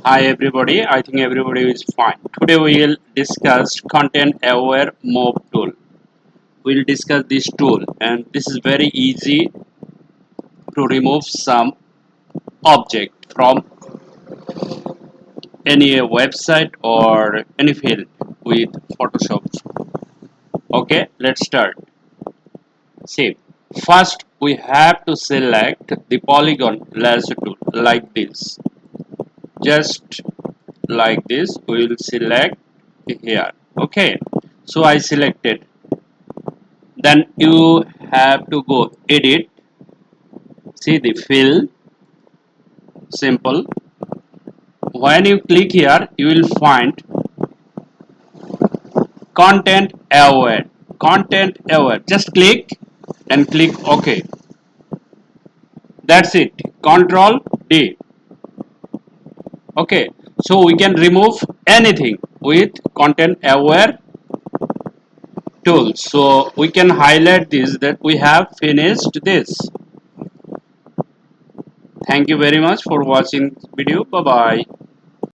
Hi everybody, I think everybody is fine. Today we will discuss content aware mob tool. We'll discuss this tool and this is very easy to remove some object from any website or any field with Photoshop. Okay, let's start. See, first we have to select the polygon lasso tool like this. Just like this, we will select here. Okay, so I selected. Then you have to go edit, see the fill, simple. When you click here you will find content aware, just click and click OK. That's it, control D. Okay, so we can remove anything with content aware tool. So we can highlight this that we have finished this. Thank you very much for watching video. Bye bye.